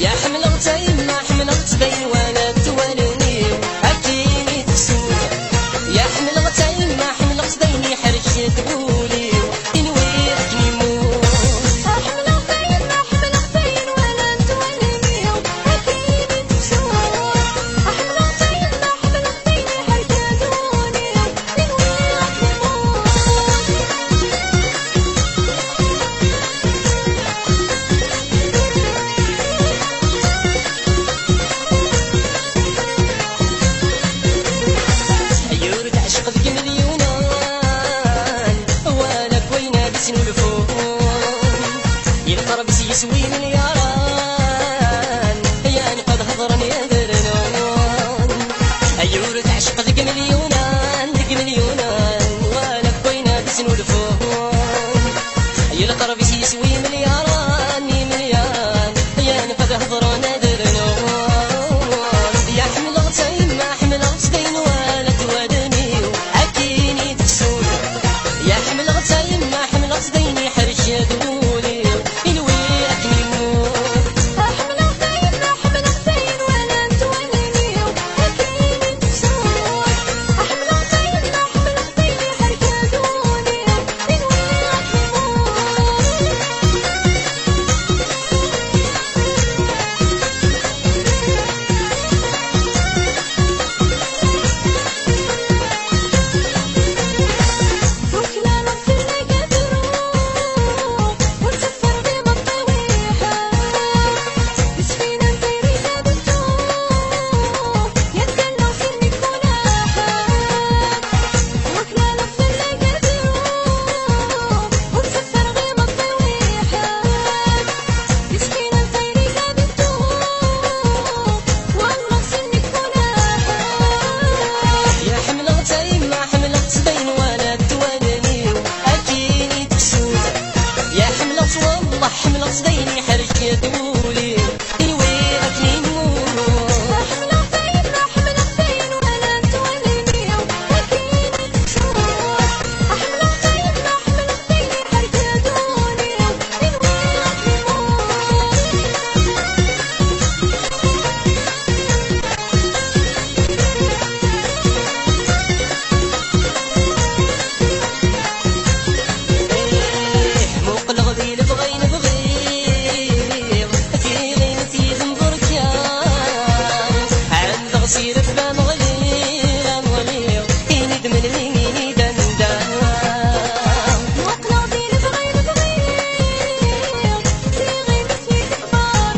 يا حمل غتايم ما حمل غتبين وانا توالني اكيني تسول. يا حمل غتايم ما حمل غتبين حرش تقولي انويك نموت. حمل غتايم ما حمل غتبين وانا توالني اكيني تسول. حمل غتايم ما حمل غتبين حرش تقولي انويك نموت. عيور تعشق ذيك مليونان وانا كوينه بسن الفون يلقرب يسوي ملياران يعني قد هضرني يا درنون. عيور تعشق ذيك مليونان وانا كوينه بسن الفون يلقرب يسوي ملياران يعني قد هضرني يا درنون. يا حمل غتايم ما حمل غتبين وانا توالني اكيني تكسول. يا حمل غتايم ما حمل غتبين حرش دولي انويك نموت. حمل غتايم ما حمل غتبين وانا توالني اكيني تسول. حمل غتايم ما حمل غتبين حرش تقولي انويك وكلامك تلاقى تروح وتسفر غيمة طويحة بسفينة نطيريها بتروح يتقلع سنك مناحة. وكلامك تلاقى تروح وتسفر غيمة طويحة بسفينة نطيريها بتروح والله سنك مناحة. يا حمل غتايم ما حمل غتبين وانا توالني اكيني تكسول. يا حمل والله حمل غتبين حرش دولي انويك نموت. حمل غتايم ما حمل غتبين وانا توالني اكيني تسول. حمل غتايم ما حمل غتبين حرش تقولي انويك موق الغبيل بغي نبغيض في غيمتي زنبركان عند غسير بان غليظ إني دمن ليني دندان. وقلبي لبغي نبغيض في غيمتي تكبر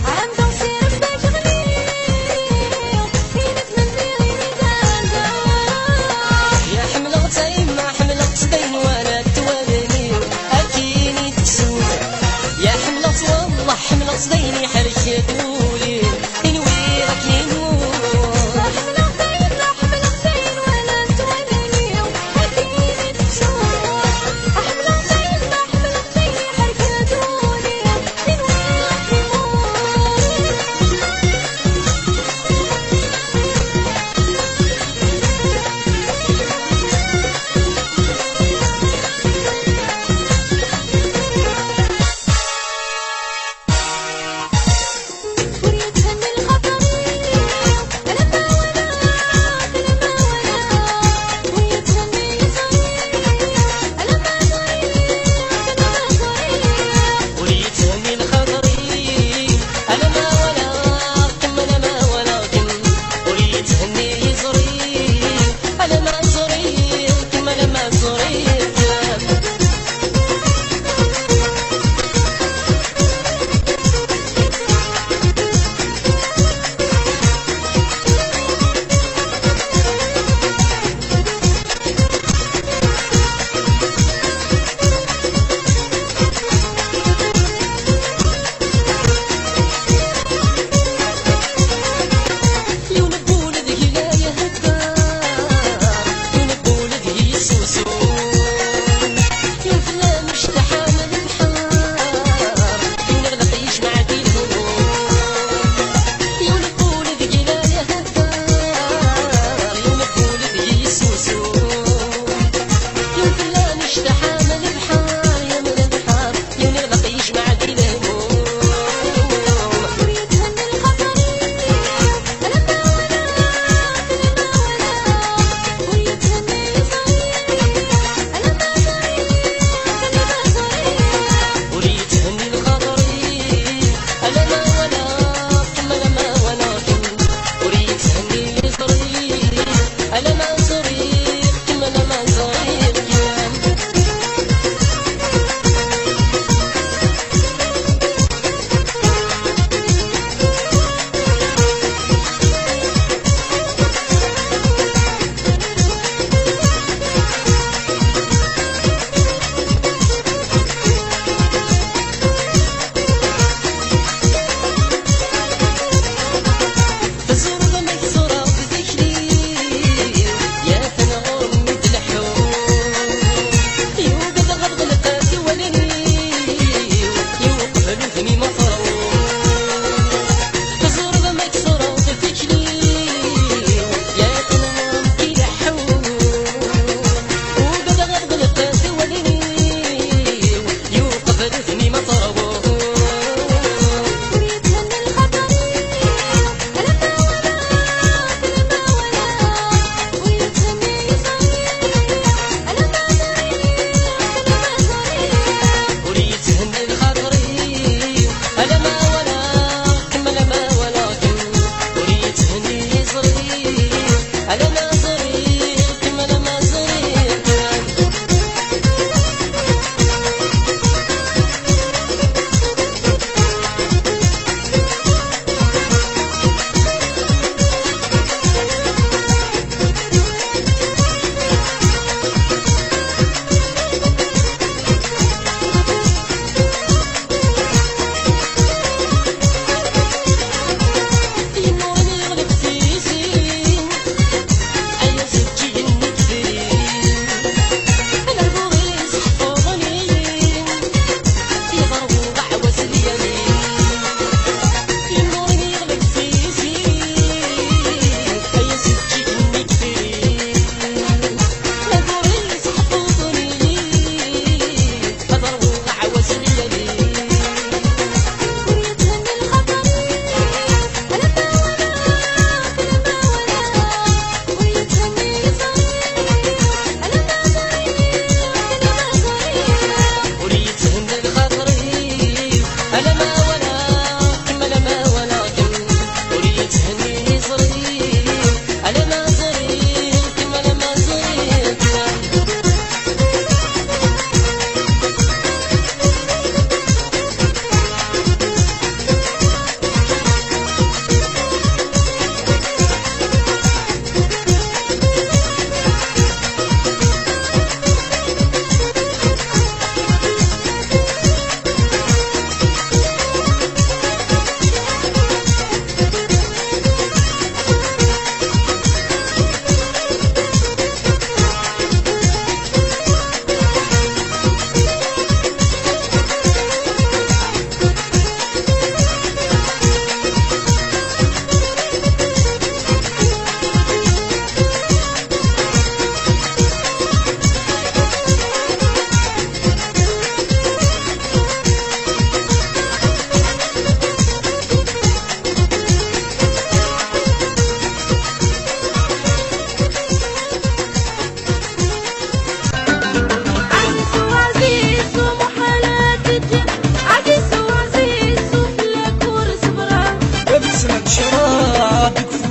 عند وسير بباش غليظ في نتمنى غيري دندان. يا حمل غتايم ما حمل غتبين وانا توالني اكيني تكسول. يا حمل والله حمل غتبين حرش دولي انويك نموت. حمل غتايم ما حمل غتبين وانا توالني اكيني تسول. حمل غتايم ما حمل غتبين حرش تقولي انويك نموت.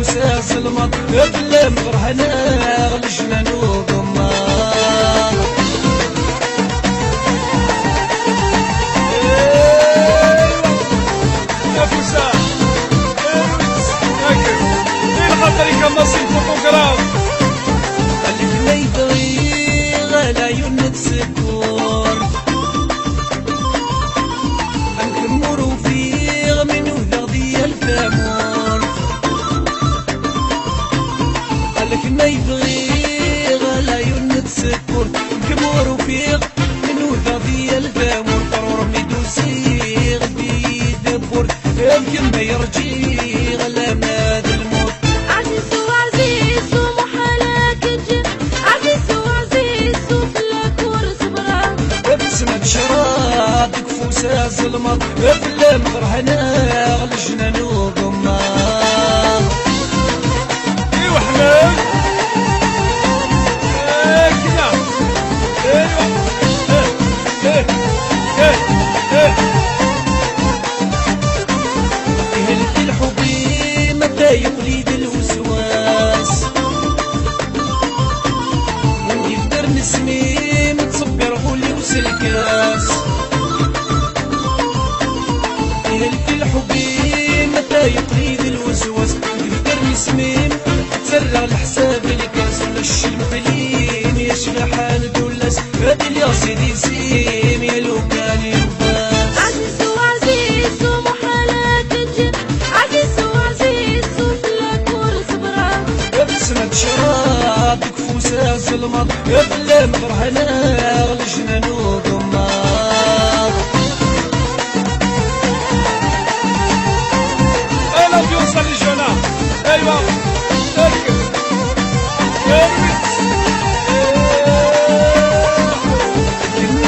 تكفوسا ظلمت بلا مغرهنا غلجنا نوضما مصري فوتوغراف قالك ما يدري غلا يونت سكور نكمرو فيه من وذا ديال الفامور قالك ما يبغي غلا يونت سكور نكمرو فيه من وذا ديال الفامور قرور ميدوسي غبي دبور يمكن ما يرجي غلا ناد الموت سمعت شراتك فوسا ظلمت بلا مغرهنا غلجنا نوضما ايوا حماد كدا هلت الحبي متى يوليد الوسواس ونقدر نسمي متصبر غولي وسلكاس هلت الحبي متى يقيد الوسواس نقدر نسمي تسرع الحساب الكاس ولا الشي مقلين يشغى حال دولاس هادي اللي سيدي سيم يا لو كان ينفاس عزيز وعزيز ومحالات الجن عزيز وعزيز وفلاكور صبرا بسمة شراتك فوسا ظلمت بلا مغرهنا غلجنا نوضما انا بيوصل للجنة ايوا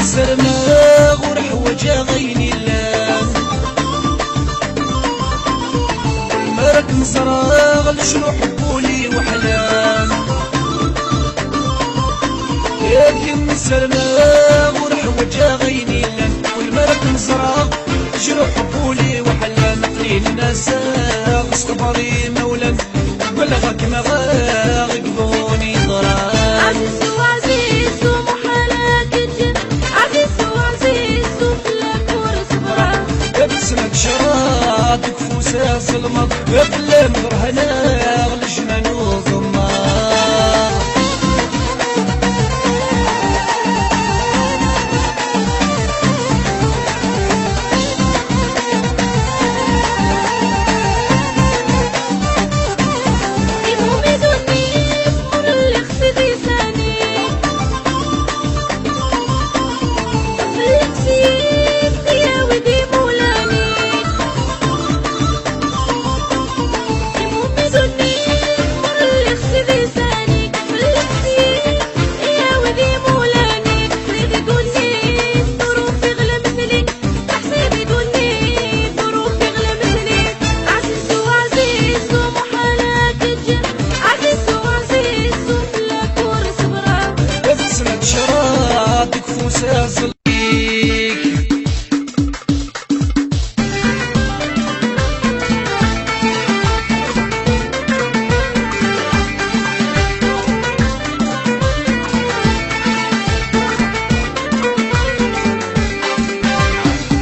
سرما غور حوجا غيني اللام المرك مصراغ لشنو حبولي وحلام يا كم سرما غور حوجا غيني اللام والمرك مصراغ شنو حبولي وحلام قليل الناس استغفري مولا بلغك مغاغ قبوني ضرام عزيز وعزيز ومحالات الجن عزيز وعزيز وفلاكور صبرا بسمك شراتك فوسا ظلمت بلا مغرهنا غلجنا نوضما شراتك فوسا ظلمك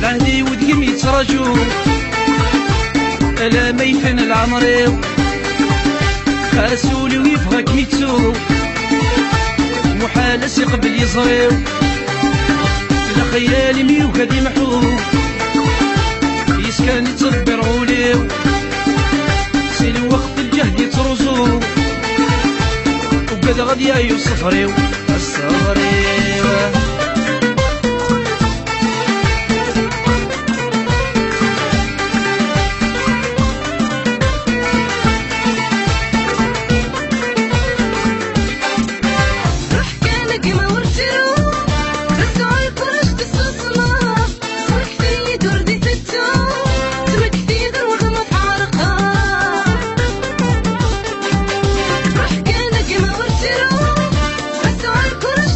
لهدي ودقم يترجو ألا ميتن العمريو خاسولي ويفغك ميتسو محال قبل يصريو لخيالي ميوكا محو يسكن يتصبر غوليو سيل وقت الجهد يترزو وقد غديا يصفريو الصغريو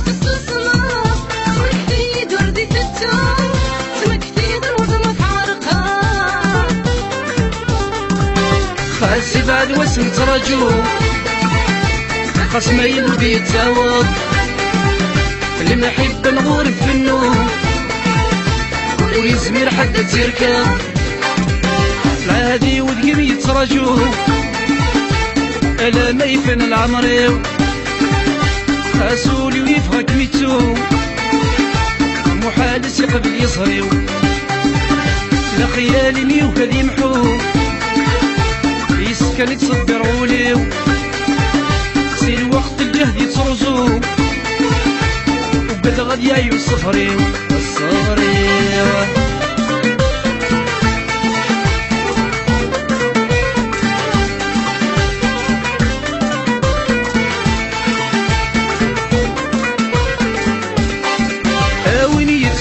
Just هسي بعد واسم تراجو خصم يلبي يتعوض اللي ما يحب نغور في النوم ويزمير حتى تركب العادي ودقيم يتراجو الا ما يفن العمريو خاسولي ويفغك ميتو محال قبل يصريو لا خيالي ميو كذي محو يسكن يتصبر وليو سي الوقت الجهد يترزو وقد غد يايو الصفريو الصفريو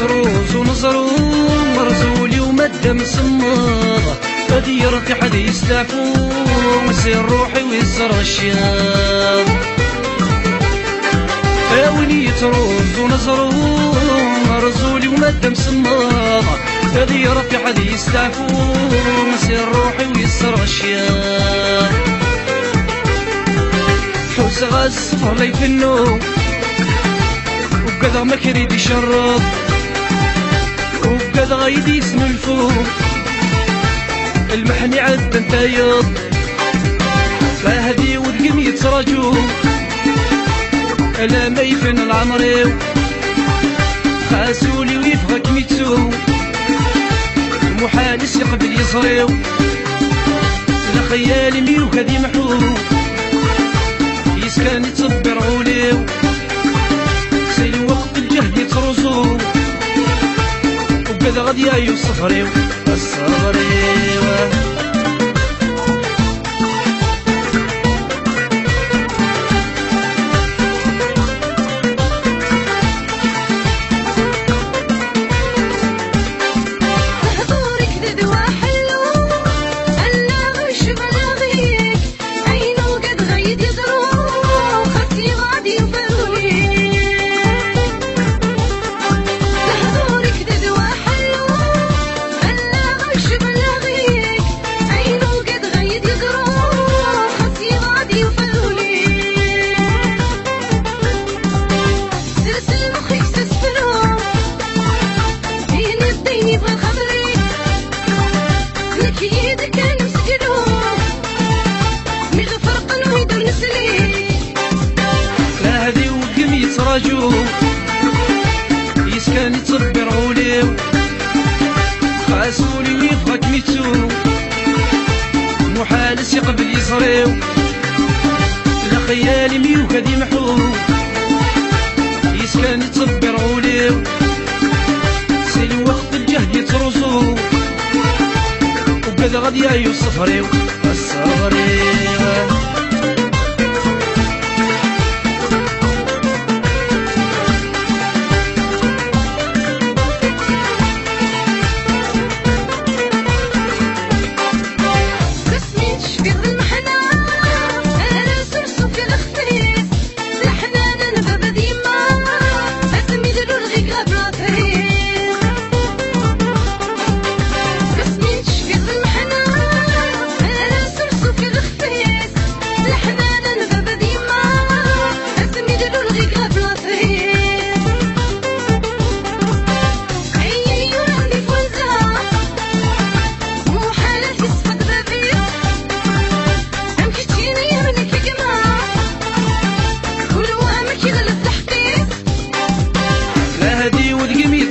روز ونصرو مرزولي ومدام سماضة هادي يرتي حد يستعفو ويصير روحي ويصير الشياب وين روز ونصرو مرزولي ومدام سماضة هادي يرتي حد يستعفو ويصير روحي ويصير الشياب حوس غاز صفر لي في النوم وكذا ما كريد يشرب وبقد غايدي اسم الفوق المحني عد انتايض فهدي ودقم يتراجو الا ما يفن العمريو خاسولي ويفغك ميتسو محال يقبل يصريو لا خيالي ميو كذي محو يسكن يتصبر غوليو سي الوقت الجهد يترزو وكذا غد يايو الصفريو الصفريو يتراجو يسكن يتصبر غوليو خاسولي ويفغك ميتسو محال يقبل يصريو لا خيالي ميو كذي محو يسكن يتصبر غوليو سي الوقت الجهد يترزو وكذا غد يايو الصفريو الصفريو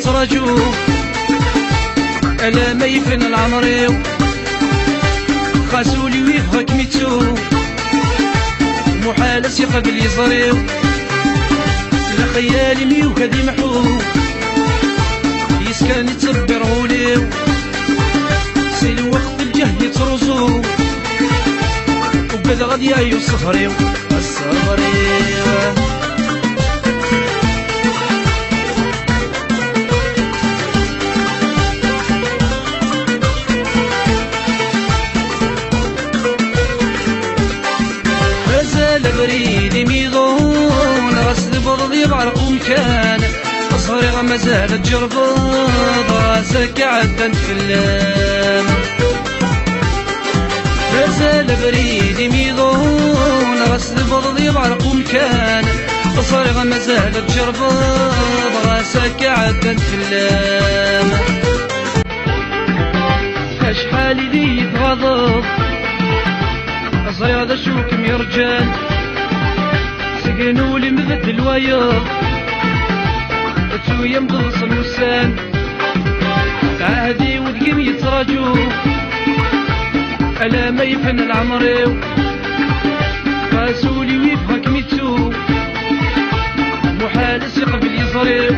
يتراجو الا ما يفن العمريو خاسولي ويفغك ميتسو محال يقبل يصريو لا خيالي ميو كذي محو يسكن يتصبر غوليو سي الوقت الجهد يترزو وكذا غد يايو الصفريو الصفريو بريدي ميضون راس البرد يبعرق مكان صريغ ما زالت جربض راسك عدن فلام مازال بريدي ميضون غاس البرد يبرق ومكان صارغ مازال تجربض غاسك عدد فلام اشحال لي يتغضب صريغ هذا شوكم يا رجال سقنوا لي مبدل وياض تسويا مضلص الوسان عهدي ودقيم يتراجو ألا ما يفن العمريو راسولي ويفهك ميتسو محال قبل يصريو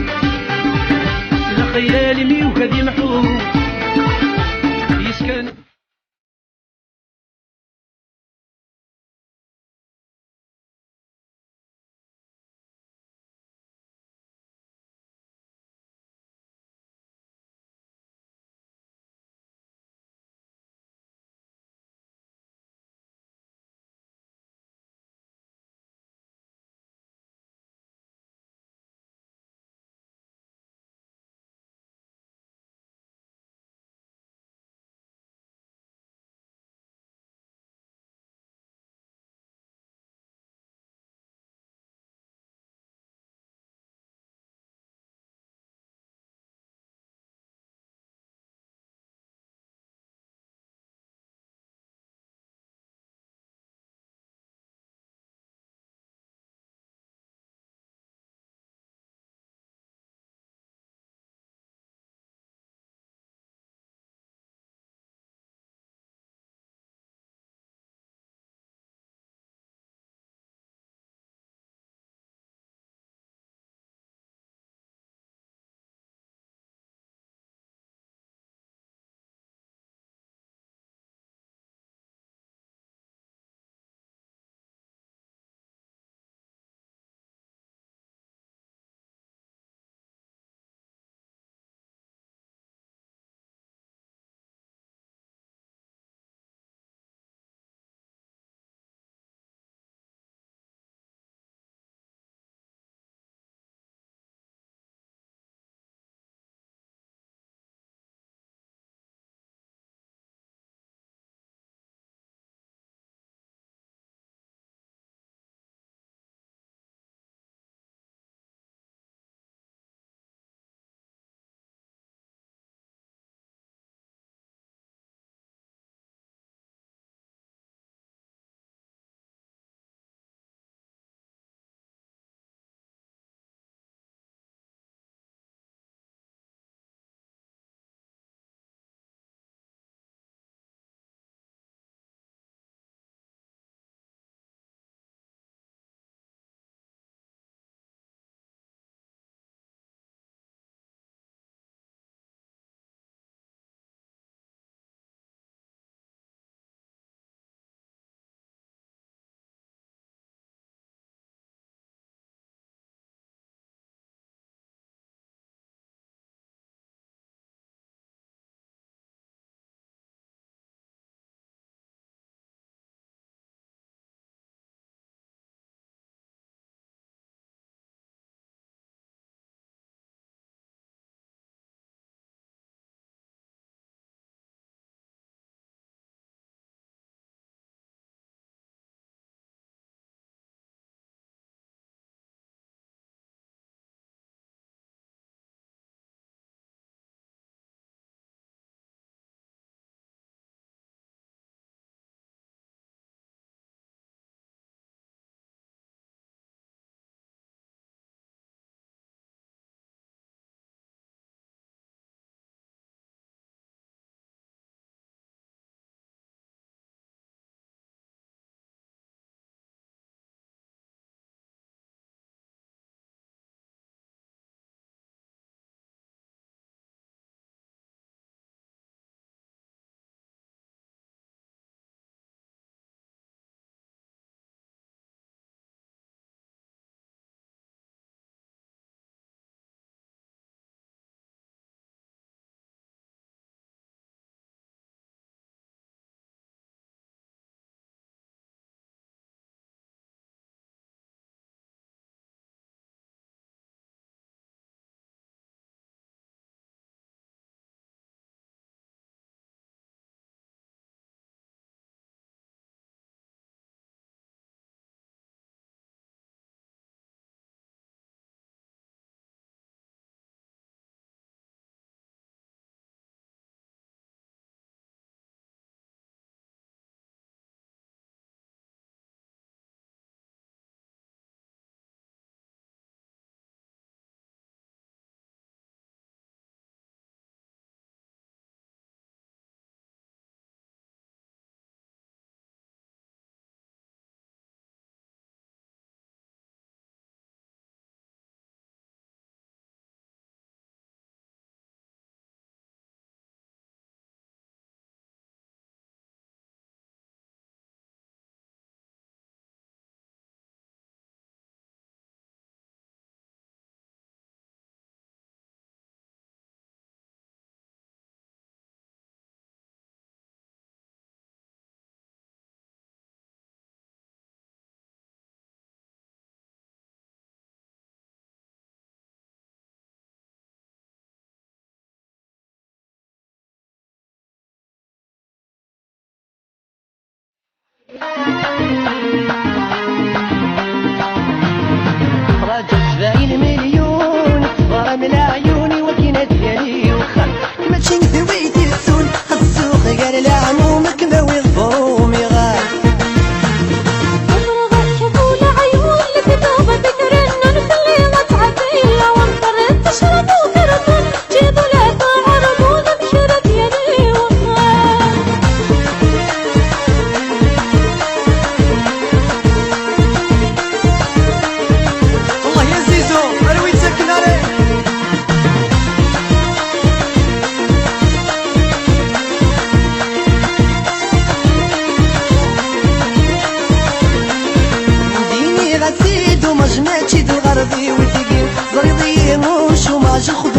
لخيالي ميوك ذي محو يسكن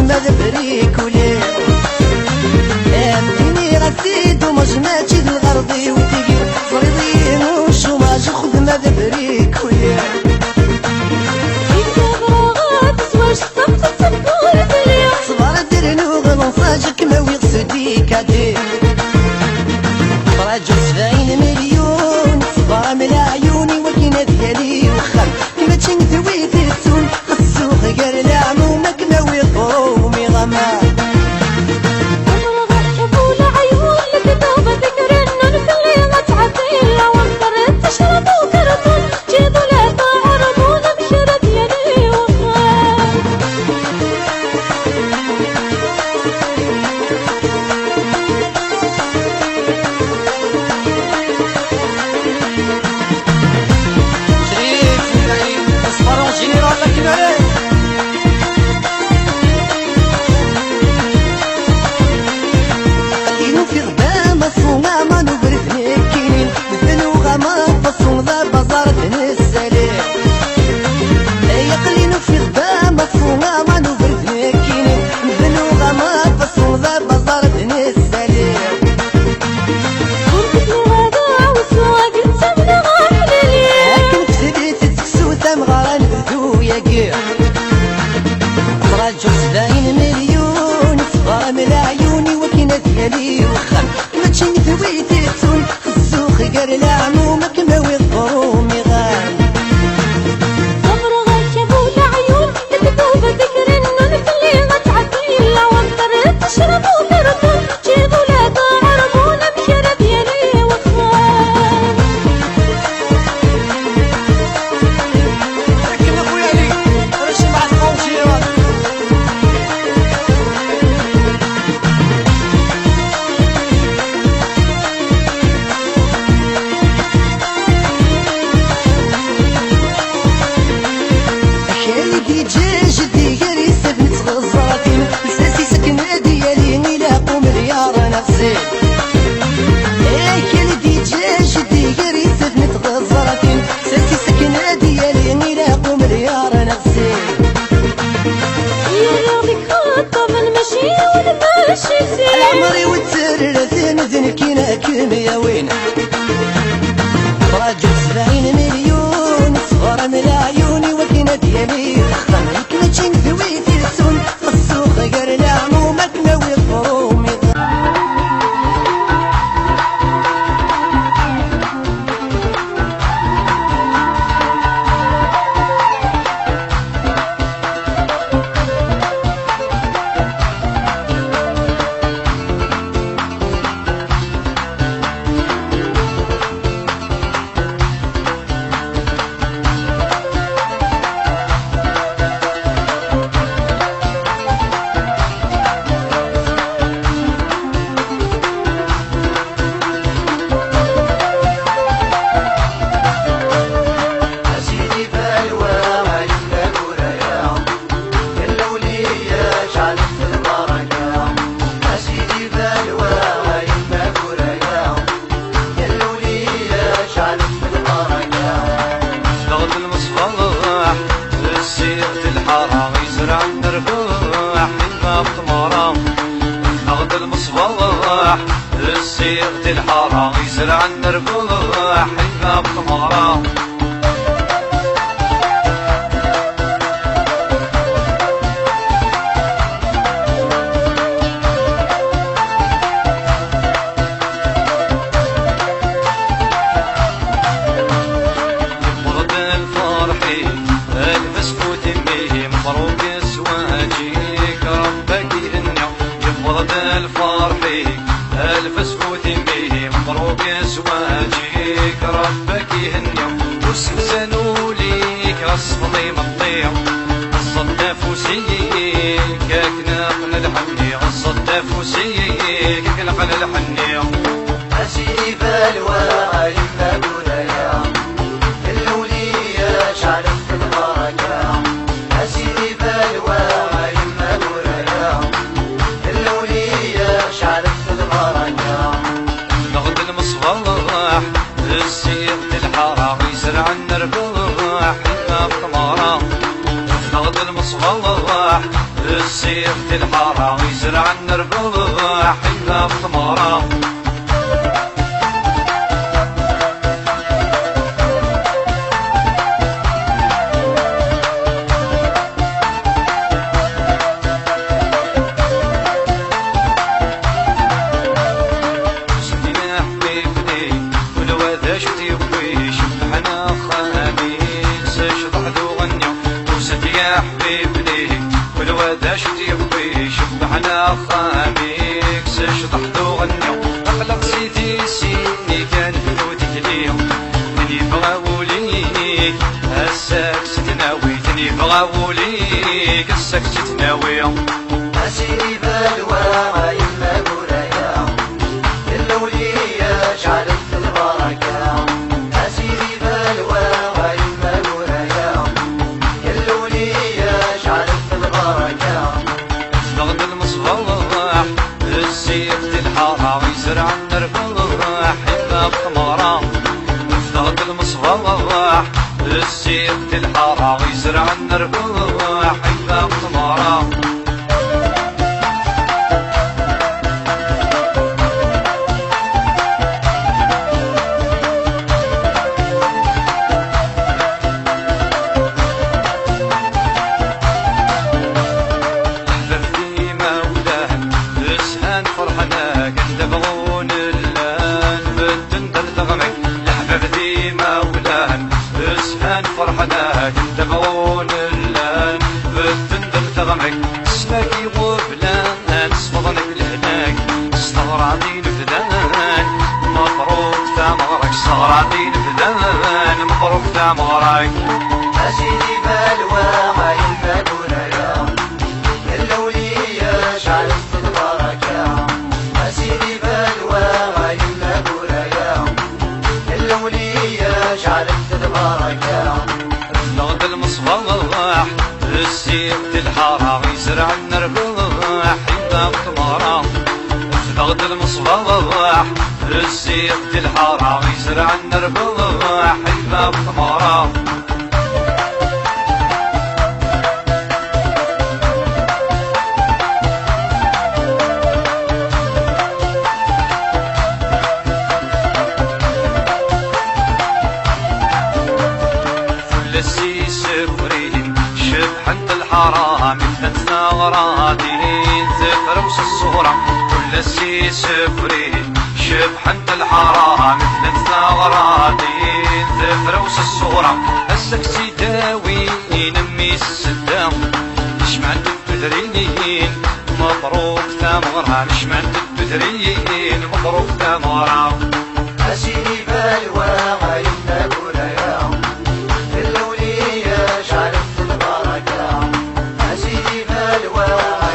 ما ذبريك وليه امديني غسيد ومجماتي الغربي وتقير فريضين وشوماج خذ ما ذبريك وليه صبر درنو غلنصاجك ما ويغسديك عدير راجل 70 مليون صبر من عيوني وكنا ديالي وخم كما تنثوي تسون السوق قال لعمومك ما ويغرومي غما راجل 70 مليون صغار من عيوني وكنا ديالي وخم ما تشنثوي تسون السوق قال لعمومك ما ويغرومي غان صبر غشبو العيون تكتب ذكر النون اللي غتعدي لا وانطر تشربوا تركوا جيبوا لا تعرفونا بشرب يلي وخان لكن اخويا علي واش مع القوشيرات العمري والترثين ذنكينا كم يا وين راجل 70 مليون صغار من عيوني وكنا ديالي خمك ما تشنثوي تسون السوق قال لعمومك ما ويغرومي السيرة الحارة يزرع النربوح حنا بطمارة يفرض الفرحي البسكوت ميه مبروك زواجك ربك يهنيو يفرض الفرحي البسكوت ميه مبروك زواجك ربك يهنيو وسنزنوا ليك الصفضي مطيع الصدف وسيك كنقن الحني الصدف وسيك كنقن الحني أسيب الواعي مبولايا الولية شعرت في البركة أسيب الواعي مبولايا الولية شعرت في البركة نغد المصباح السيق الحارة يزرع النرباح حنا بطمارة نغد المصباح السيف الحارة يزرع النربح إلا بثمرة شبحنا خاميك سشطح ذو غنيو أخلق سيدي سيني كان بنوتك اليوم تني بغاوليك هساك ستناوي تني بغاوليك هساك ستناوي أسيري بالوا يما قرايا اللولية شعلت البركة أسيري بالوا يما قرايا اللولية شعلت البركة ضغط المصباح السيف الحارة يزرع النربح إلا بثمرة ضغط المصباح السيف الحارة يزرع النربح إلا بثمرة فرحنا تبعون اللان بالتندل تغمك سلاكي وفلان صفضنك الهناك استغرادين فلان مبروك تامغرك استغرادين فلان مبروك تامغرك أسيدي بالوا يما قرايا اللولية شعلت البركة أسيدي بالوا يما قرايا اللولية شعلت البركة ضغط المصباح السيف الحارة يزرع النربح إلا بثمرة ضغط المصباح السيف الحارة يزرع النربح إلا بثمرة شبحنت الحرام مثلنا غرادين تفرمس الصورة كل السيس فريد شبحنت الحرام مثلنا غرادين تفرمس الصورة السكسي داوي نمي السدام شمعت البدريين مبروك تامغران شمعت البدريين مبروك تامغران أسيدي بالوا يما قرايا اللولية شعلت البركة أسيدي بالوا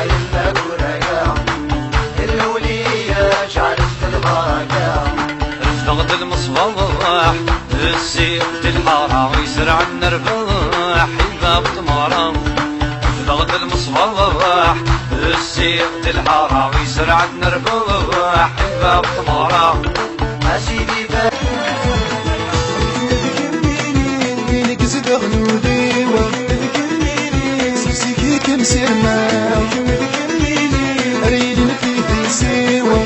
يما قرايا اللولية شعلت البركة ضغط المصباح السيف الحارة يزرع النربح إلا بثمرة ضغط المصباح السيف الحارة يزرع النربح إلا بثمرة أسيدي وينك زدغ نودي سيكي كم سيرنا ريد نفيدي سيوا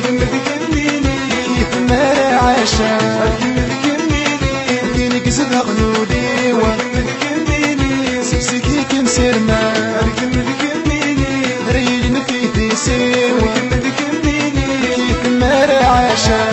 كيف ما عاشا وينك زدغ نودي سيكي كم سيرنا ريد نفيدي سيوا كيف ما عاشا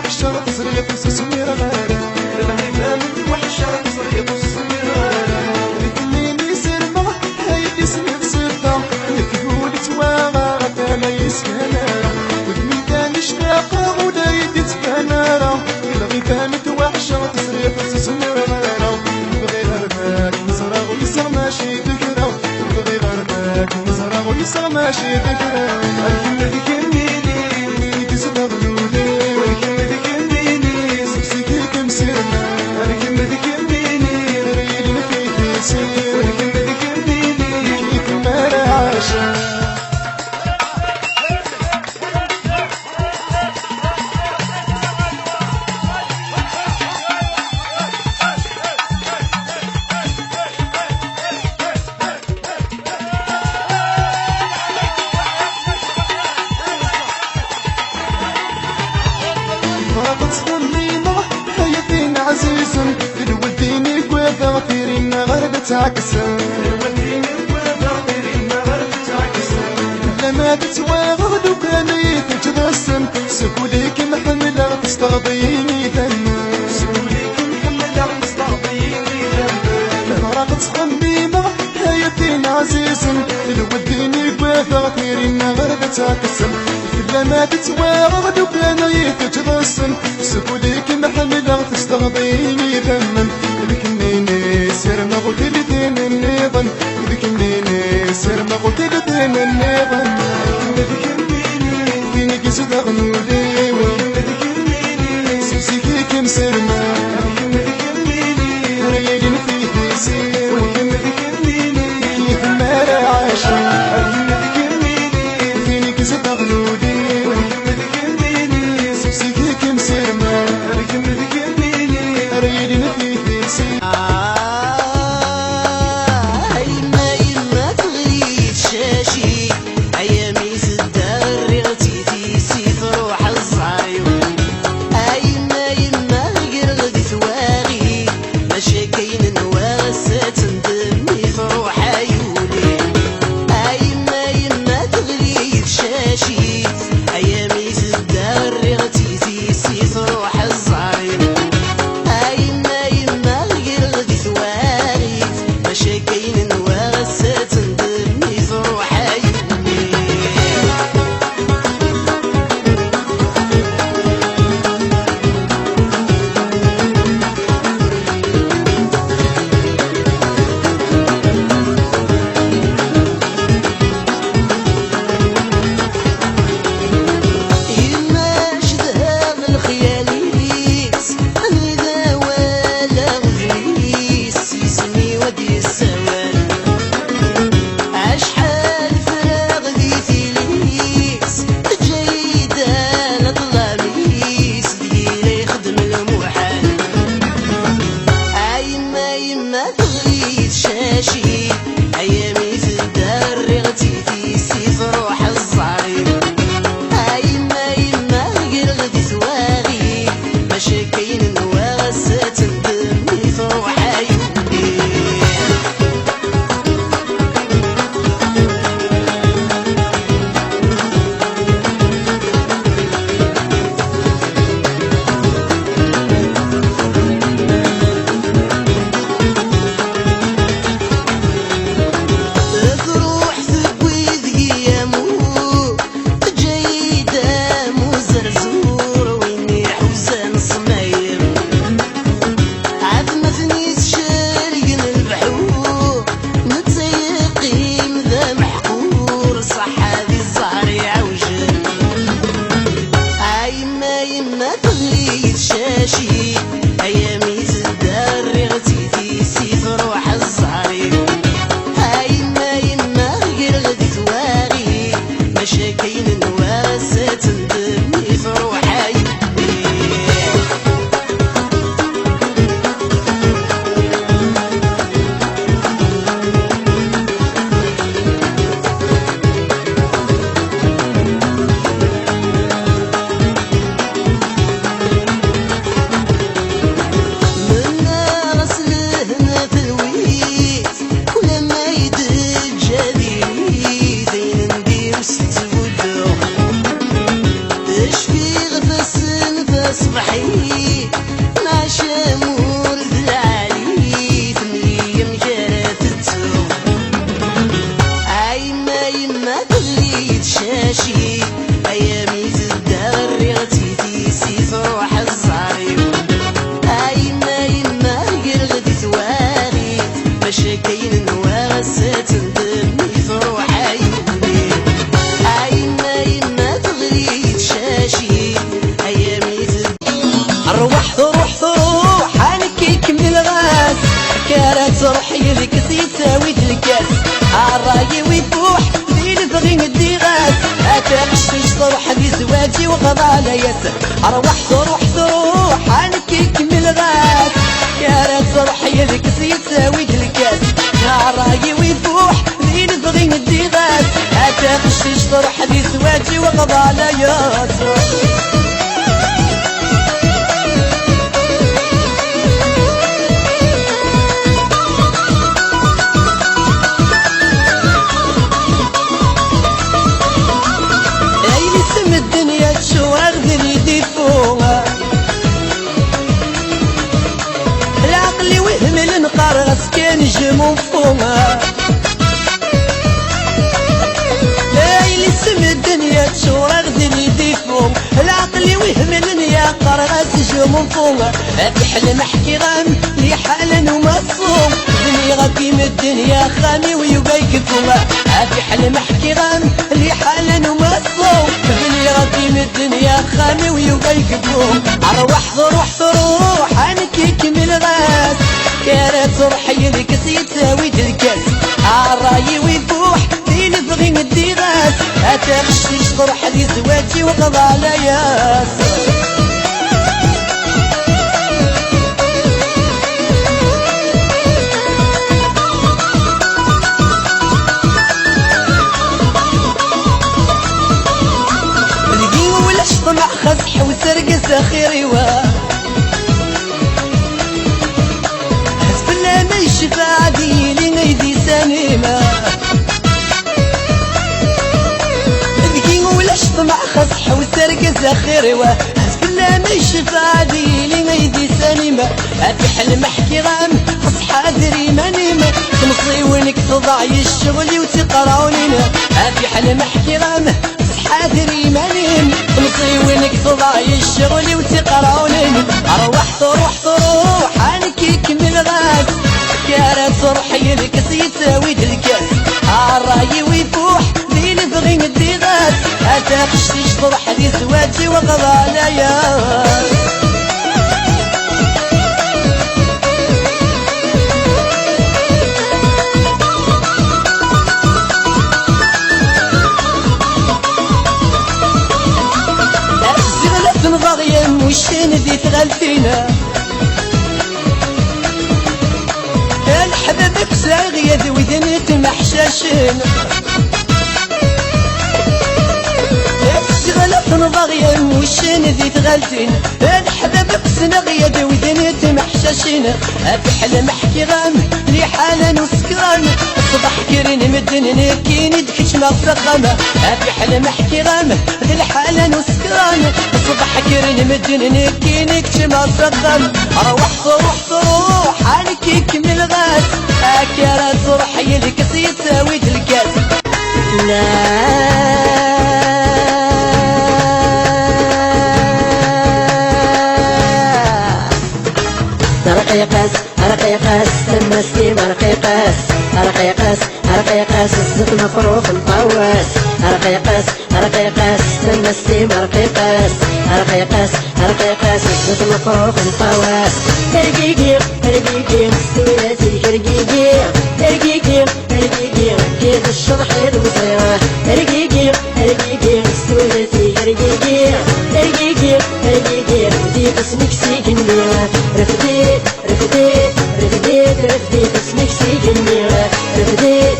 متوحشة تصريف وسسمير غالي الغيبة متوحشة تصريف وسسمير غالي بتميني سلمة هاي اللي سميت سلطة تقول تواغا غتانا يسكنا ودميتاني شفاقة ولا يدي تفنارة الغيبة متوحشة تصريف وسسمير غالي بغي غرباك نزرع ويسر ماشي تكرا بغي غرباك نزرع ويسر ماشي تكرا الكلمة دي كميني تزرع غلولي والكلمة دي كميني سبسيكي كمسيرنا الكلمة دي كميني ريلي في تيسير والكلمة دي كميني كيف ما رعاشا فرقت ظليمة حياتين عزيزا الولدين كوافا غفيرين غربة عكسا الولدين كوافا غفيرين غربة عكسا لما تتواغد وكان يتجرسم سهوليك محملة تستغضيني ذنب سهوليك محملة تستغضيني ذنب فرقت ظليمة حياتين عزيزا الولدين كوافا غفيرين غربة عكسا لما تتواغد وكان يتجرسم سهوليك محملة تستغضيني ذنب بكنيني سير ما قلت لدين النظام بكنيني سير ما قلت لدين النظام بكنيني فيني قصد غنولي بكنيني سمسيكي كم سرما بكنيني ريالي فيه يسير بكنيني كيف ما رعاشا فيني قصد غنولي سمسيكي كم سرما ريالي فيه يسير ما تغريد شاشي رايي ويفوح ذي الفغين الديغات اتغشش طروح ذي زواجي وغضاليات اروح تروح عنك يكمل غاز يا ريت تروح يدك سيتساوي الكاس رايي ويفوح ذي الفغين الديغات اتغشش طروح ذي زواجي وغضاليات الدنيا تشوار ذي فوقها العقل وهم النقار غسكان جمو فوقها ليلي سم الدنيا تشوار ذي فوق العقل وهم النقار غسجمو فوقها بحلم احكي غام لي حالا ومصوم دنيا غفيم الدنيا خامي ويبقى يكفوها بحلم احكي غام لي حالا ومصوم دنيا غفيم الدنيا خامي ويبقى يكفوها تروح عنك يكمل غاز كانت تروح يدك سيتساوي الكاس عالراي ويفوح ذي الفغين الديغاس اتغشش تروح ذي زواجي وغضاليات طمع خزح وسرقس اخيري حسب الله ما يشفع ديلي نيدي سنيمة ذكي ولاش طمع خزح وسرقس اخيري حسب الله ما يشفع ديلي نيدي سنيمة في حلم احكي غام خص حاضري ما نيمة تمصي وينك تضعي الشغل وتقراونينا في حلم احكي غام حاضري مانين تمصي وينك تضعي الشغل وتقراونين تروح عنك يكمل غاز يا ريت تروح يدك سيتساوي الكاس عالراي ويفوح ذي الفغين الديغات اتغشش تروح ذي زواجي وغضاليات ضغيا وشين ذي تغلفينا الحبابك ساغية ذي ودنيت محشاشين غلط ضغيا وشين ذي تغلفين الحبابك سنغية ذي ودنيت محشاشين بحلم احكي غام لي حالا وسكران صبح كرين مدن نكيني دكش ما فقامة بحلم احكي غام ذي الحالا وسكران صبح كرين مدن نكيني دكش ما فقام تروح عنك يكمل غاز اكرا تروح يدك سيتساوي الكاس أرقي قاس تمسلي مرقي قاس أرقي قاس الزق مفروخ مطواس أرقي قاس تمسلي مرقي قاس أرقي قاس الزق مفروخ مطواس هرقيقيق سويلاتي هرقيقيق كيف الشطح المصيرة هرقيقيق سويلاتي هرقيقيق ديك اسمك سيجنية رفديت اسمك سيجنية رفديت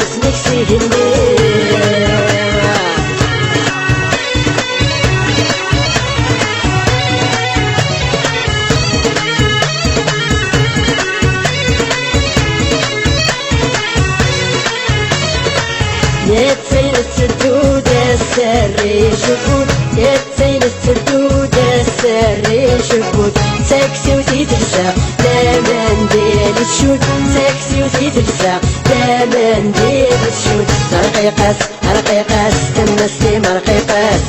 اسمك سيجنية يتسين السردود السري شفوت يتسين السردود السري شفوت سكسي وتتلسع لا منديل الشوت سكسي وتتلسع لا منديل الشوت أرقي قاس تمسي مرقي قاس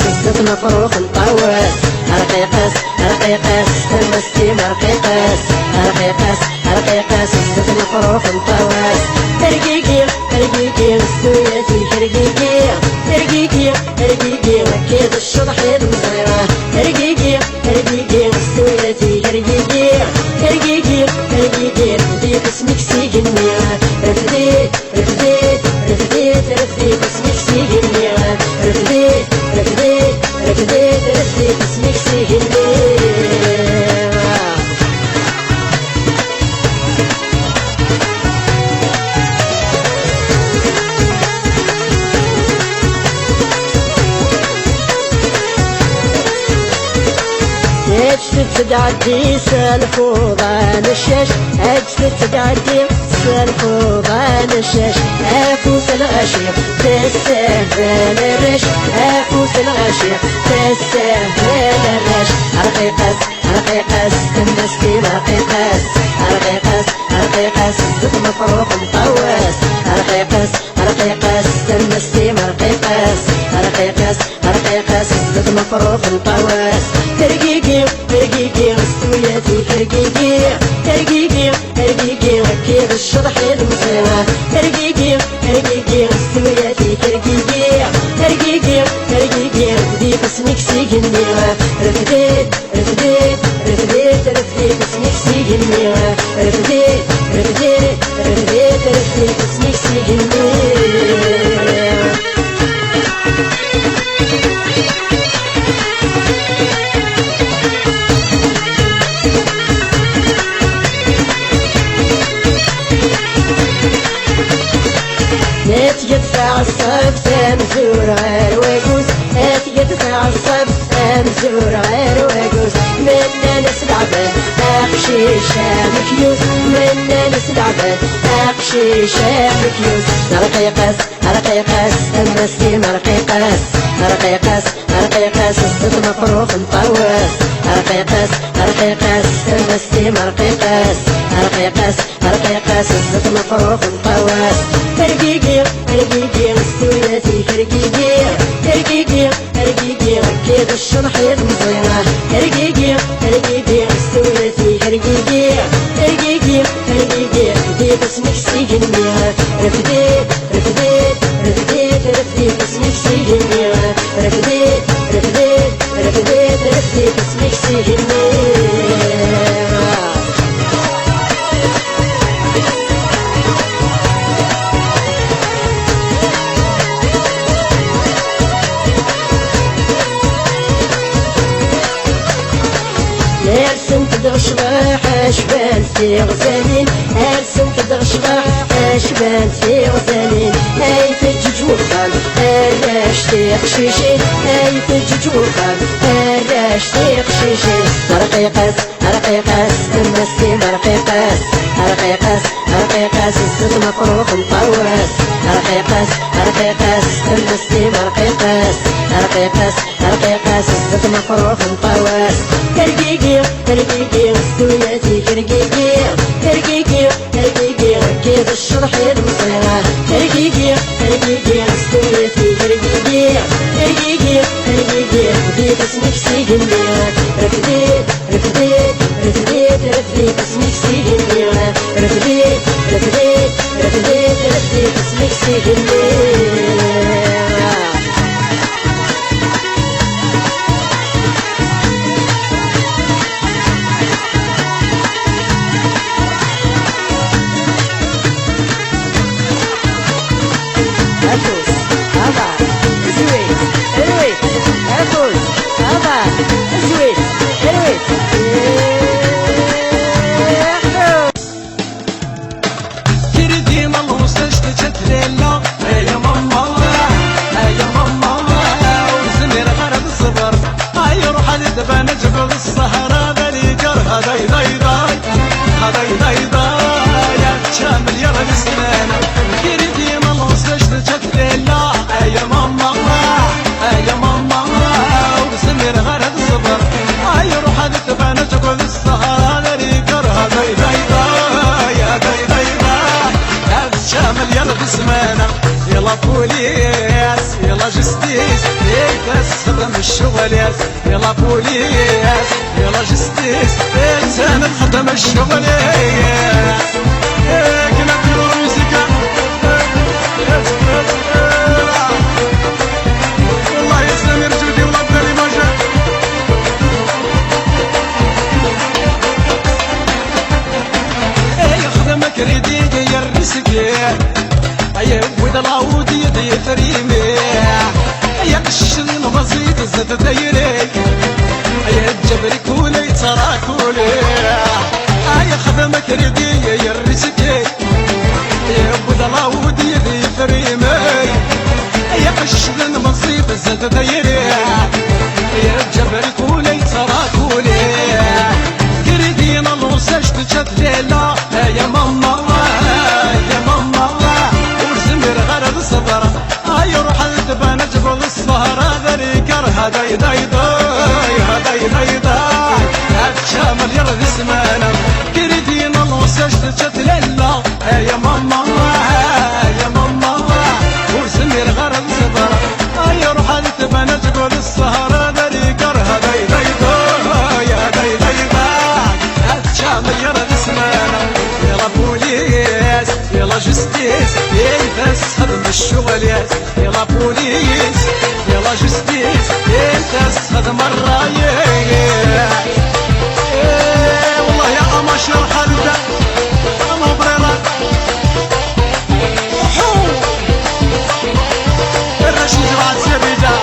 الزق مفروخ مطواس أرقي قاس تمسي مرقي قاس الزق مفروخ مطواس هرقيقيق سوياتي هرقيقيق كيف الشطح المصيرة هرقيقيق سوياتي هرقيقيق ديك اجسد تعدي سالفوضة نشاش اجسد تعدي سالفوضة نشاش افوس الغشيم تستهبل الرش افوس الغشيم تستهبل الرش رقيقاس رقيقاس النسكي رقيقاس رقيقاس رقيقاس زد مفروق مقواس رقيقاس رقيقاس النسكي رقيقاس رقيقاس رقيقاس زد مفروق مقواس ترقيقي ترقيقي مستوياتي ترقيقي ترقيقي ترقيقي كيف الشطح المسيرة ترقيقي ترقيقي مستوياتي ترقيقي ترقيقي ترقيقي رديت اسمك سيقني رفديت رفديت رفديت رفديت اسمك سيقني رفديت رفديت رفديت رفديت اسمك سيقني يدفع الصب تمزور عروقوس يدفع الصب تمزور عروقوس منا نسمع به أقشيشة مكيوس منا نسمع به أقشيشة مكيوس رقيقاس رقيقاس المسكين رقيقاس رقيقاس رقيقاس الصد مفروق مطواس رقيقاس رقيقاس المسكين رقيقاس رقيقاس رقيقاس الصد مفروق مطواس ترقيقي ترقيقي مستوياتي ترقيقي ترقيقي ترقيقي ركيد الشرح المزينة ترقيقي ترقيقي مستوياتي ترقيقي ترقيقي ترقيقي رديت اسمك سيقني رفديت رفديت رفديت رفديت اسمك سيقني رفديت رفديت رفديت رفديت اسمك سيقني ارسم تدغشبح اشبال في غزالين ارسم تدغشبح اشبال في غزالين اي تجج وخال اراش تيقشيشين اي تجج وخال اراش تيقشيشين رقيقاس رقيقاس المسكين رقيقاس رقيقاس رقيقاس الزد مفروق مطواس رقيقاس رقيقاس المسكين رقيقاس رقيقاس رقيقاس الزد مفروق مطواس ترقيقي ترقيقي مستوياتي ترقيقي ترقيقي ترقيقي ركيد الشرح المصيرة ترقيقي ترقيقي مستوياتي ترقيقي ترقيقي ترقيقي رديت اسمك سيقني رفديت رفديت رفديت رفديت اسمك سيقني رفديت رفديت رفديت رفديت اسمك سيقني يلا بوليس يلا جستيس يلا الشغل يلا بوليس يلا جستيس انا خدم الشغل كنا نديرو موسيقى والله يسلم رجودي ولا بدالي ما جا خدمك ريدي يا الرزق يا ود العود يدي فريمي يا قشن بسيط زاد دايري يا الجبل كولي ترى كولي يا خدمك ردي يا الرزقي يا ود العود يدي فريمي يا قشن بسيط زاد دايري يا الجبل كولي ترى كولي داي داي داي داي داي داي هتشامل يرد اسمانا كريدين الوساش تتللا يا ماما يا ماما وسمير غرب صدر يا روح التبانة تقول السهرة داري كرها داي داي داي داي داي داي هتشامل يرد اسمانا يلا بوليس يلا جستيس انت تسخدم الشغل ياس يلا بوليس يلا جستيس انت تسخدم الرايات والله يا اما شرح الدا اما بريرا الرشيد بعد سبيدا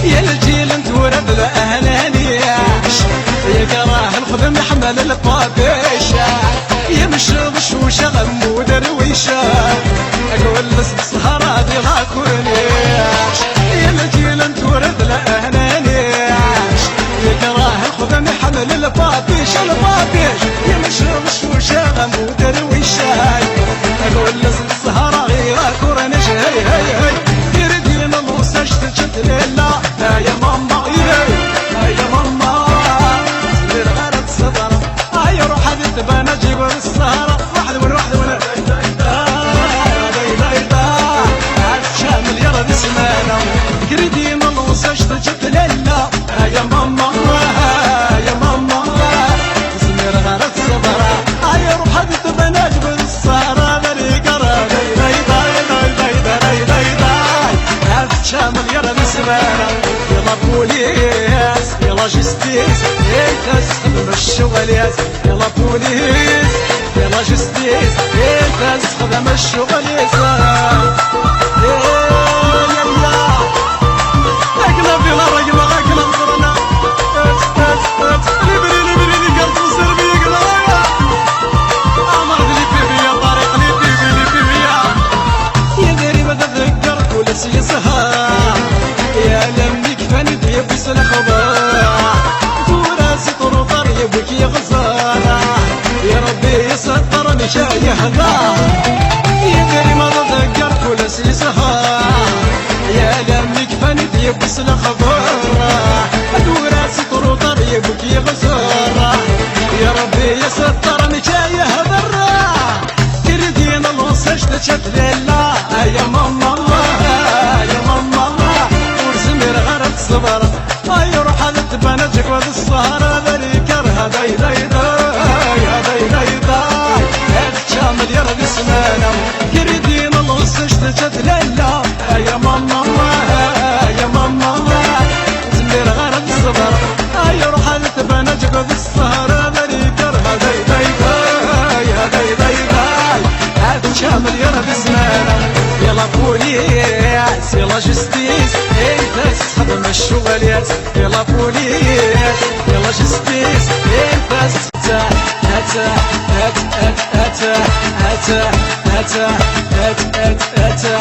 يا الجيل انت ورد الاهلانياش يا كراه الخدم يحمل الطابيشة يا مشربش وشغم ودرويشة اقول لس بالسهرة دي غاكونيش يا الجيل انت ورد الاهلانياش يا كراه الخدم يحمل الطابيش الطابيش يا مشربش وشغم ودرويشة اقول لس بالسهرة غير غاكونيش هي هي هي يردين الوساش تجد ليلة يا ماما يا ماما سمير غرب صدر يا روح هذه تبانا جيب السهرة واحد والواحد ولا داي داي داي شامل يرد اسمانا كريدين الوساش تجد ليلة يا ماما يا ماما سمير غرب صدر يا روح هذه تبانا جيب السهرة بريقرة داي داي داي داي داي داي داي شامل يرد اسمانا يلا بوليس يلا جستيس انت تسخدم الشغل ياس يلا بوليس يلا جستيس انت تسخدم الشغل ياس اقلب يلا رقم اقلب قرنا لبري لبري لي قلب السربي يقلب امر لي بيبي يا طريق لي بيبي لي بيبي يا داري ما تذكر كل شي سهر يا لمي كفاند يبس الخضار وراسي طرطر يبكي غزالة يا ربي يسترني شاي هذا يا داري ما تذكر كل شي سهر يا لمي كفاند يبس الخضار وراسي طرطر يبكي غزالة يا ربي يسترني شاي هذا تردين الوساش تشد لله يا ماما يا ماما ورسمير غرب صبر يا روح هذا تبانا جكوة السهرة ذري كرها داي داي داي داي داي داي هذا شامل يرد اسمانا كريدين الوساش تشد لله يا ماما يا ماما ورسمير غرب صبر يا روح هذا تبانا جكوة السهرة ذري كرها داي داي داي داي داي داي هذا شامل يرد اسمانا يلا بوليس يلا جستيس انت تسخدم الشغل ياس يلا بوليس يلا جستيس انت هتا هتا هتا هتا هتا هتا هتا هتا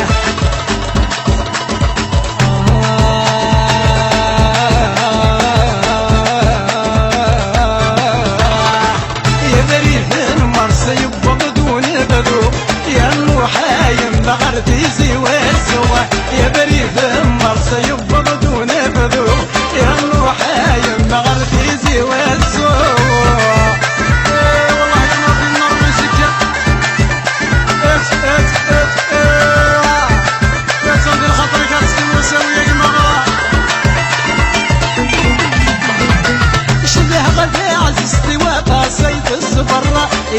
يا بريد مرسى يبغى بدون بدو يا الوحايم بغرتي زي والسوا يا بريد مرسى يبغى بدون بدو يا الوحايم بغرتي زي والسوا والله ما في النار مسكة يا صندي الخطر كاسكي مسوي يا جماعة شبه غدا عزيزتي وقاسيت الصبر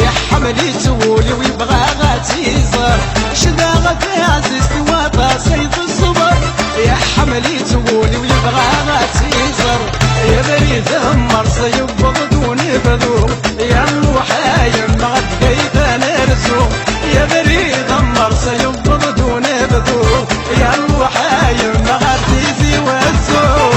يا حملي تولي ويبغى غاتيزر شدا غدا عزيزتي وقاسيت الصبر يا حملي تولي ويبغى غاتيزر يا بريد مرسى يبغى بدوني بدو يا الوحايم غد كيف نرزو يا بريد مرسى يبغى بدوني بدو يا الوحايم غد تيزي وزو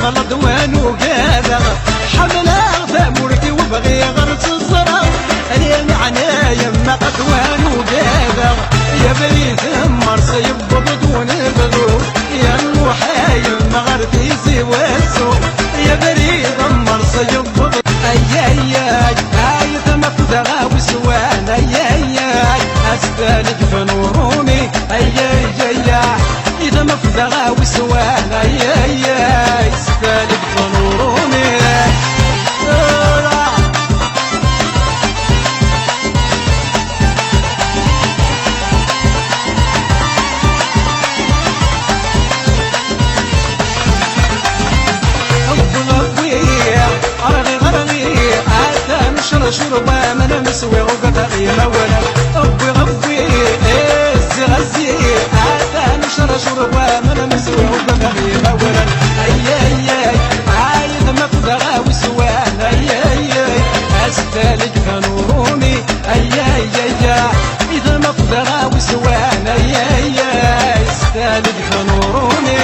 الغلطوان وقاذا حملها ثامورتي وبغي غرس الزرع يا معناه يما قدوان وقاذا يا بريد مرسى يبض ونبضو يا الوحايل ما غرتي سواسو يا بريد مرسى يبض اي ثم فدغا وسوان اي استالك فنوروني اي اذا ما فدغا وسوان اي استالك فنوروني شربا من مسوي وقطعي مولا غبي غزي عاد نشر شربا من مسوي وقطعي مولا عايد ما فدغا وسوان استالك فنوروني اذا ما فدغا وسوان استالك فنوروني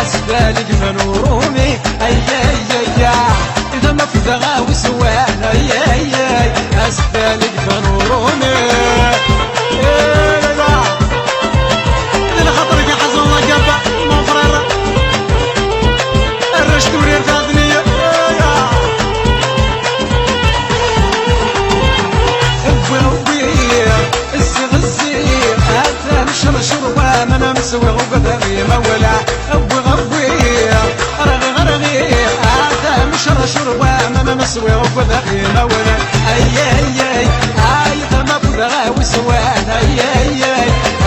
استالك فنوروني اذا ما فدغا وسوان استالك فنوروني اذا خاطرك يا حزن الله قبع مفرر الرشتوري الفاضنية السغزي هاتا نشر شربا من مسوي وقدري مولا شربا من مسوي وقدري مولا ما فدغا وسوان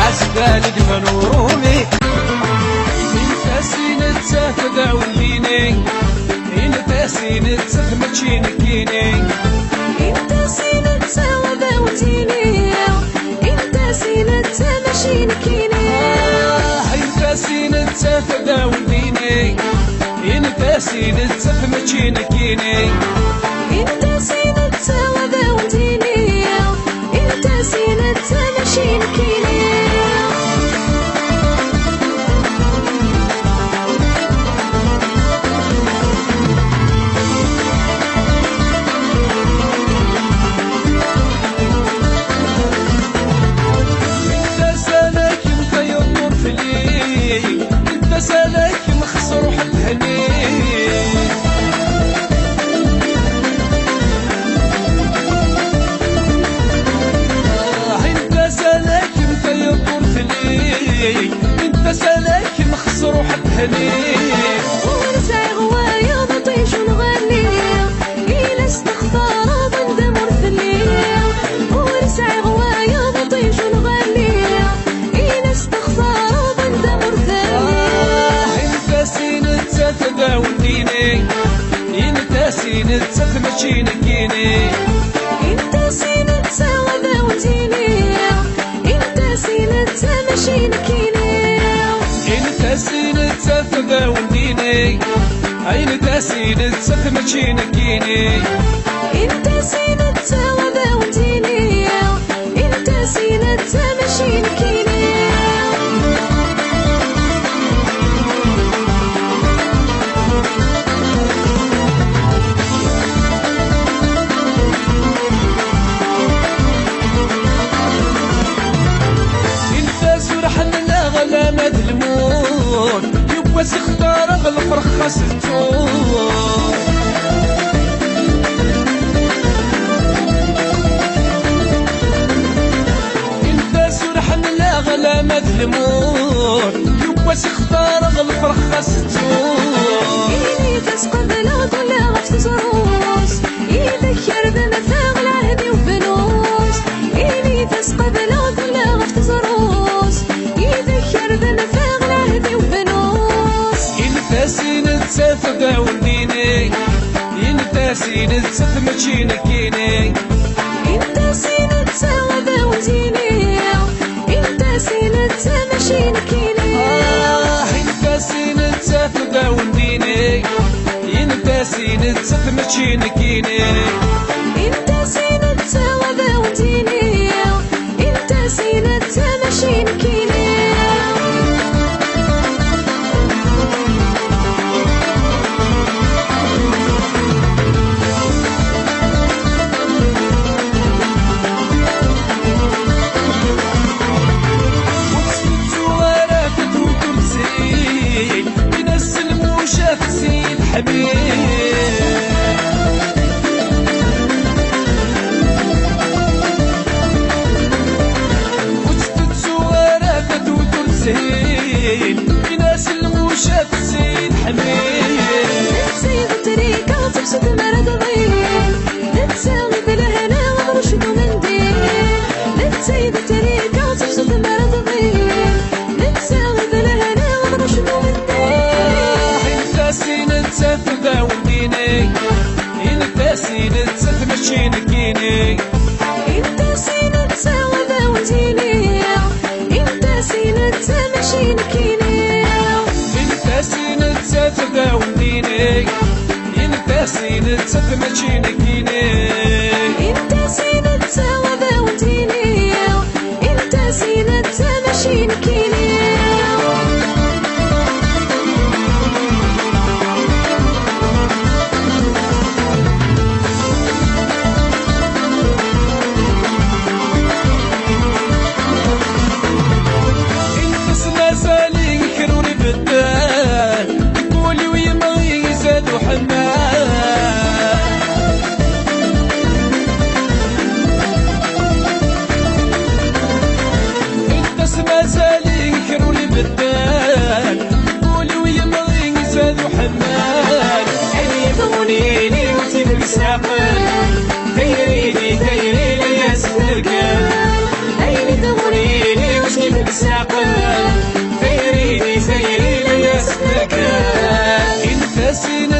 استالك فنوروني انت سينت تدعونيني انت سينت تمشينكيني انت سينت وداوتيني انت سينت تمشينكيني انت سينت تدعونيني انت سينت تمشينكيني انت سينت وداوتيني انت سينت تمشينكيني سالك مخسر حلهني انت سالك مطير فيني انت سالك مخسر حلهني ونسعى غوايا بطيش ونغني إلى استغفار بند مرثلي ونسعى غوايا بطيش ونغني إلى استغفار بند مرثلي تداولنيني انت سينت تمشينكيني انت سينت وداوتيني انت سينت تمشينكيني انت سينت تداولنيني انت سينت تمشينكيني انت سينت وداوتيني انت سينت تمشينكيني بس اختار اغلب رخص التوب انت سرحان لا غلا مظلمون يبس اختار اغلب رخص التوب إلي تسقط لا ولا غفت زروس يذكر بمثاغ العهد وفلوس إلي تسقط لا ولا غفت زروس يذكر بمثاغ العهد وفلوس فدا ولديني ينتاسي نتسف ماشي نكيني انت سينت سوا وزيني انت سينت ماشي نكيني ينتاسي نتسف فدا ولديني ينتاسي نتسف ماشي نكيني انت سينت سوا وزيني انت سينت ماشي نكيني بناس الموشات سيد حميد نتسيب الطريقة تبسط مرض ضيل نتساوي بالهنا ونرشد منديل نتسيب الطريقة تبسط مرض ضيل نتساوي بالهنا ونرشد منديل ينتاسي نتسف ذا وديني ينتاسي نتسف ماشي نكيني انت سينت سوا ذا وزيني انت سينت ماشي نكيني ينتاسي نتسف ذا وديني ينتاسي نتسف ماشي نكيني انت سينت سوا ذا وزيني انت سينت ماشي نكيني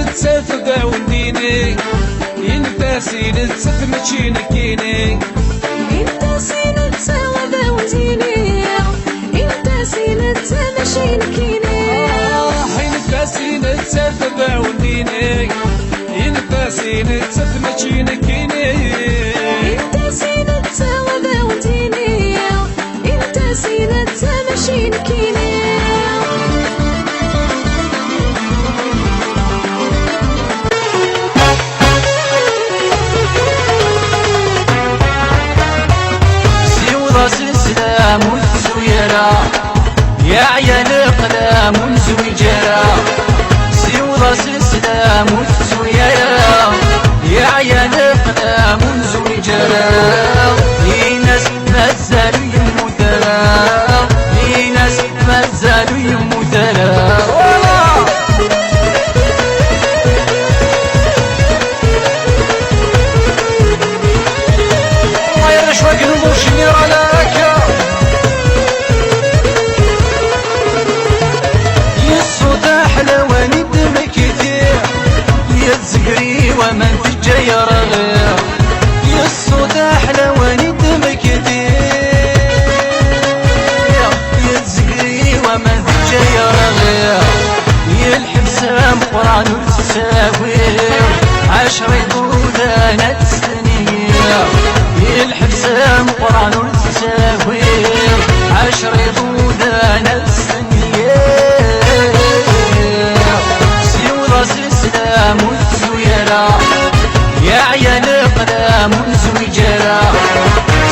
نتسف ذا ولديني ينتاسي نتسف ماشي نكيني انت سينت سوا ذا وزيني انت سينت ماشي نكيني ينتاسي نتسف ذا ولديني ينتاسي نتسف ماشي نكيني انت سينت سوا ذا وزيني انت سينت ماشي نكيني السلام والزويرة يا عيال القلام والزويجرة سيوضة السلام والزويرة يا عيال القلام والزويجرة ناس مازالوا يموترا ناس مازالوا يموترا ومن تجي رغير يا الصوت احلى ونيد مكتير يا الزقري ومن تجي رغير يا الحبسام قران والساوير 10 طولة تستنير يا الحبسام قران والساوير 10 طولة تستنير سيوضة السلام يا عيال القلام والزويجرة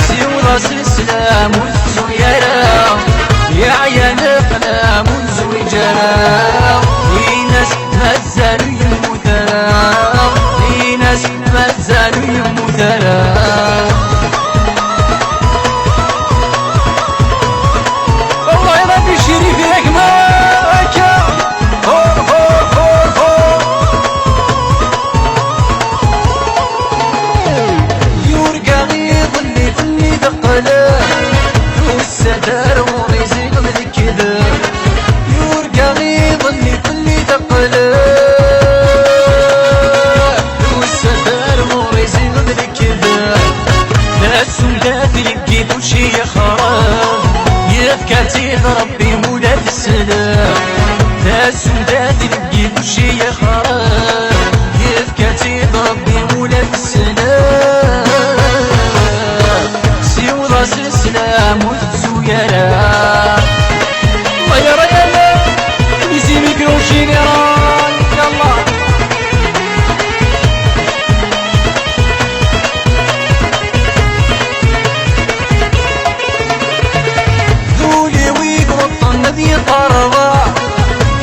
سيوضة السلام والزويرة يا عيال القلام والزويجرة ناس مازالوا يموترا ناس مازالوا يموترا والله ربي شريف ياك ماكا والستار وغيزي من الكذا يورقا غيظ اللي كل دقلا كتيب ربي مولا في السلام تاسودات نبقي كلشي يخرب كيف كتيب ربي مولا في السلام سيو راس السلام والزويرة الله يا رجال يزي ميكرو شينيران يلا ذولي ويك وطن ذي طربة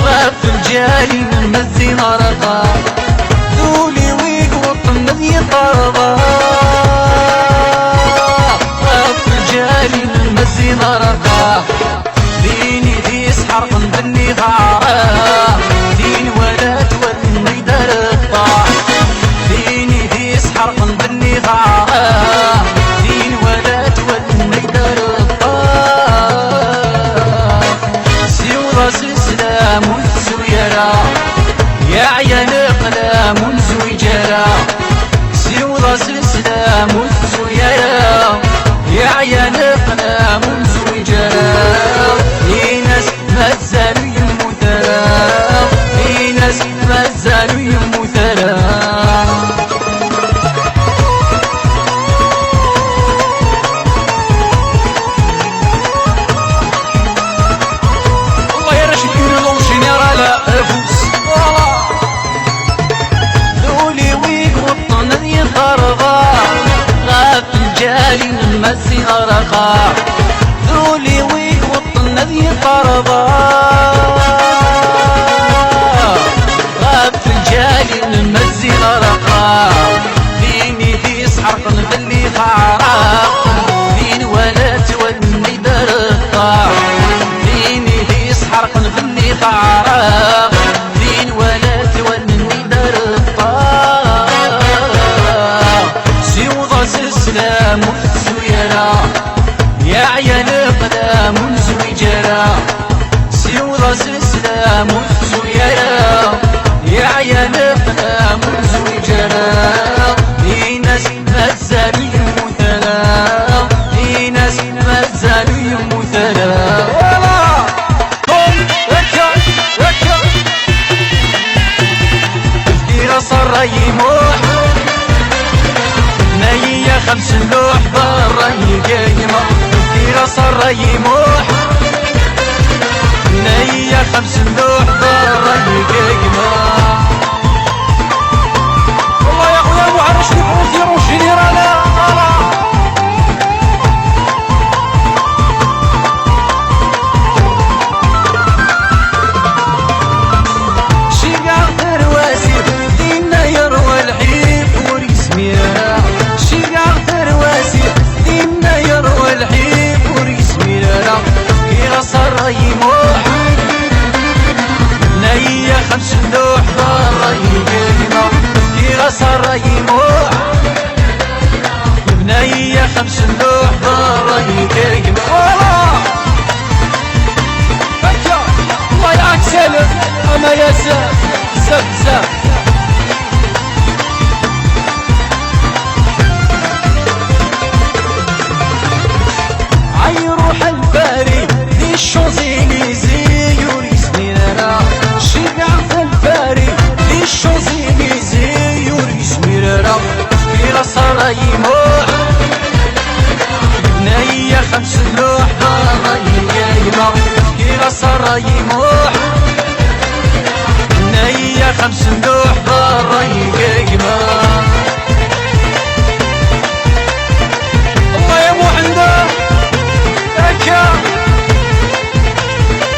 غاب الجالي من مزي نرقى ذولي ويك وطن ذي طربة غاب الجالي من مزي نرقى ديني ديس حرق بني غارة دين ولا تولي درقى ديني ديس حرق بني غارة دين ولا تولي درقى سيو راس السلام والزويرة يا عيال قلام والزويجرة سيو راس السلام والزويرة يا عيال قلام والزويجرة ناس مازالوا يموتوا ناس مازالوا يموتوا الله يا رشيد يقولوا جينيرال افوس ذولي ويك وطن ذي طربة غاف الجالي نمسي غرقا ذولي ويك وطن ذي طربة غاف الجالي نمسي غرقا ديني في سحرق باللي خارق دين ولا تولي درقا ديني في سحرق باللي خارق دين ولا تولي درقا سيو ضاس السلام والزويرة يا عيال قلام والزويجرة سيو ضاس السلام والزويرة يا عيال قلام والزويجرة ناس مازالوا يموتوا ناس مازالوا يموتوا تفكير صار يموح نية 5 لوح برا يقيمة تفكير صار يموح نية 5 لوح برا يقيمة والله يا خويا ابو عرش نفوت يا جينيرال يموح نية 5 لوح برا يقيمة كي صار يموح بنية 5 لوح برا يقيمة الله يعاك سالم اما يا زف عيروح الباري الشوزيليزي يوريسني لنا شجع في الباري الشوزيليزي يوريسني لنا كي صار يموح بنية 5 لوح برا يقيمة كي صار يموح بنية 5 لوح برا يقيمة الله يا مو عنده هكا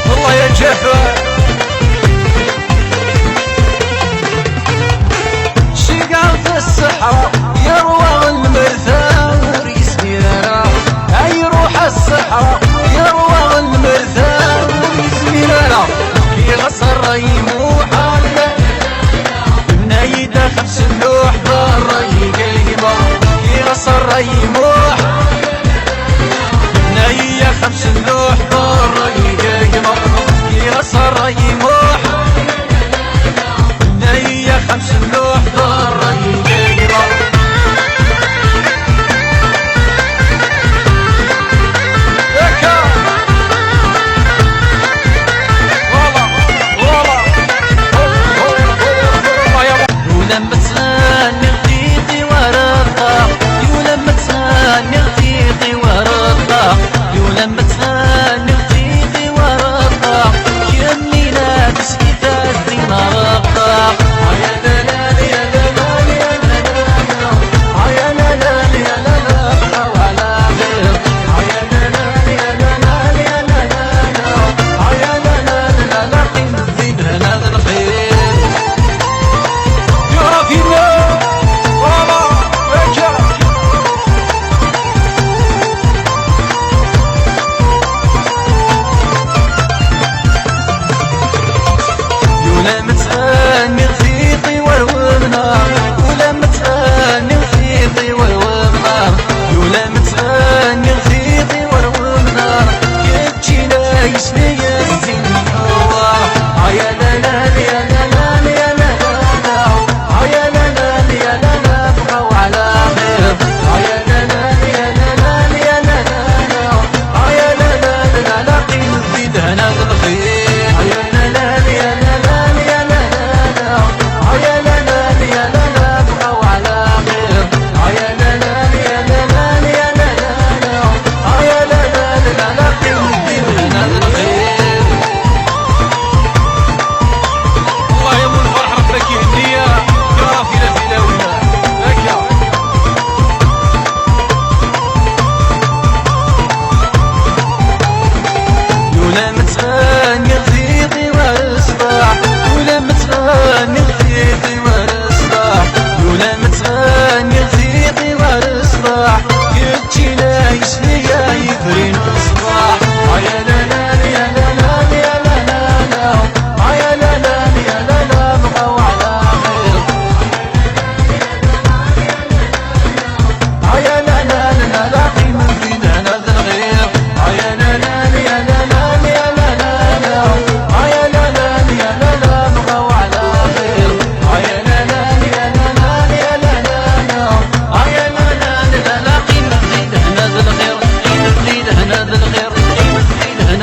الله يا جفا شقا في الصحراء يروى المرثى وريسني لنا اي روح الصحراء يروى المرثى وريسني لنا كي غصر يموح بنيدة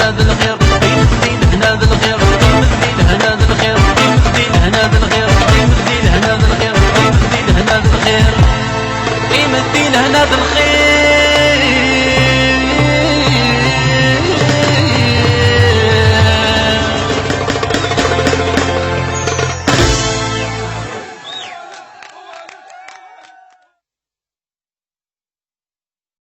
هذا الخير